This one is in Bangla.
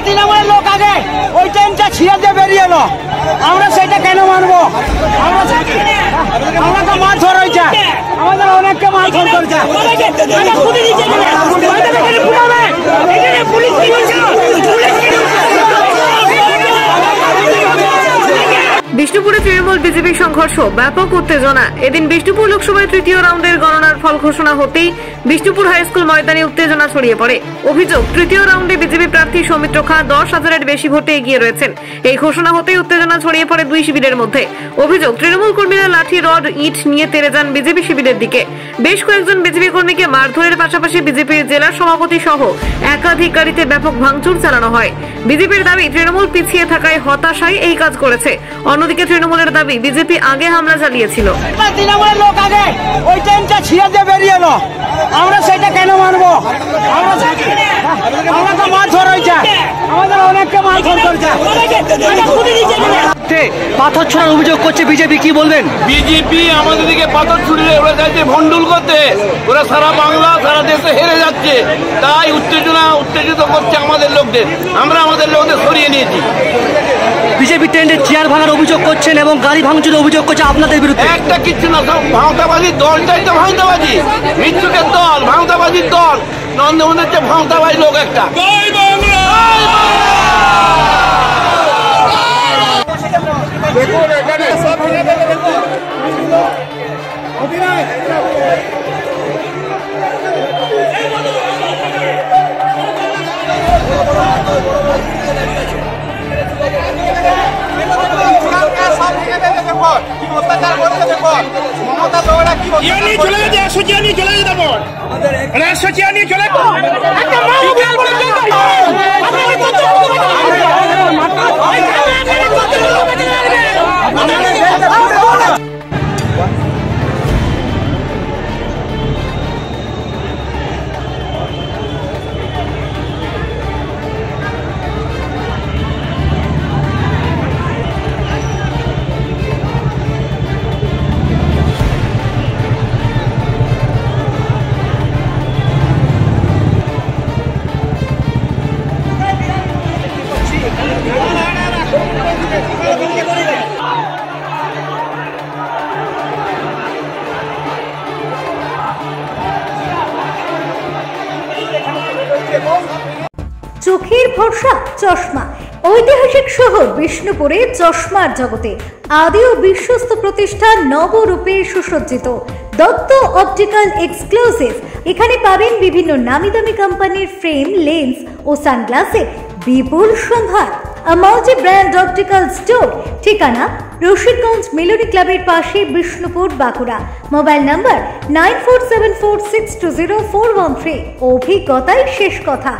তৃণমূলের লোক আগে ওই ট্রেনটা ছিঁড়ে দিয়ে বেরিয়ে এলো, আমরা সেটা কেন মানবো? আমরা তো মারধর হয়েছে, আমাদের অনেককে মারধর করেছে। বিষ্ণুপুরে তৃণমূল বিজেপি সংঘর্ষ, ব্যাপক উত্তেজনা। এদিন বিষ্ণুপুর লোকসভায় তৃতীয় রাউন্ডের গণনার ফল ঘোষণা হতেই বিষ্ণুপুর হাইস্কুল ময়দানে উত্তেজনা ছড়িয়ে পড়ে। অভিযোগ, তৃতীয় রাউন্ডে বিজেপি প্রার্থী সৌমিত্র খাঁ 10,000-এর বেশি ভোটে এগিয়ে রয়েছেন। এই ঘোষণা হতেই উত্তেজনা ছড়িয়ে পড়ে দুই শিবিরের মধ্যে। অভিযোগ, তৃণমূল কর্মীরা লাঠি, রড, ইট নিয়ে তেড়ে যান বিজেপি শিবিরের দিকে। বেশ কয়েকজন বিজেপি কর্মীকে মারধরের পাশাপাশি বিজেপির জেলা সভাপতি সহ একাধিক গাড়িতে ব্যাপক ভাঙচুর চালানো হয়। বিজেপির দাবি, তৃণমূল পিছিয়ে থাকায় হতাশায় এই কাজ করেছে। অন্যদিকে তৃণমূলের দাবি, বিজেপি আগে হামলা চালিয়েছিল। তৃণমূলের লোক আগে ওই ট্রেনটা ছিঁড়ে দিয়ে বেরিয়ে এলো, আমরা সেটা কেন মানবো? আমরা তো মারধর হয়েছে, আমাদের অনেককে মারধর করেছে। পাথর ছোড়ার অভিযোগ করছে বিজেপি, কি বলবেন? বিজেপি আমাদের দিকে পাথর ছুড়ে ওরা চাইছে ভণ্ডুল করতে, ওরা সারা বাংলা সারা দেশে হেরে যাচ্ছে, তাই উত্তেজিত করছে আমাদের লোকদের। আমরা আমাদের লোকদের সরিয়ে নিয়েছি। বিজেপি ট্রেন্ডের চেয়ার ভাঙার অভিযোগ করছেন এবং গাড়ি ভাঙচুরের অভিযোগ করছে আপনাদের বিরুদ্ধে। একটা কিচ্ছু না, সব ভাঙতাবাজির দলটাই তো ভাঙতাবাজি, মৃত্যুকের দল, ভাঙতাবাজির দল। নন্দমনের হচ্ছে ভাঙতাবাজি লোক একটা। দেখুন এখানে সব চোখের ভরসা চশমা। ঐতিহাসিক শহর বিষ্ণুপুরে চশমার জগতে আদি ও বিশ্বস্ত প্রতিষ্ঠান নবরূপে সুসজ্জিত দত্ত অপটিক্যাল এক্সক্লুসিভ। এখানে পাবেন বিভিন্ন নামি দামি কোম্পানির ফ্রেম, লেন্স ও সানগ্লাসের বিপুল সম্ভার। মাল্টি ব্র্যান্ড অপটিক্যাল স্টোর, ঠিকানা রশিদগঞ্জ মিলনী ক্লাবের পাশে, বিষ্ণুপুর, বাঁকুড়া। Mobile number 9474620413। অভিজ্ঞতাই শেষ কথা।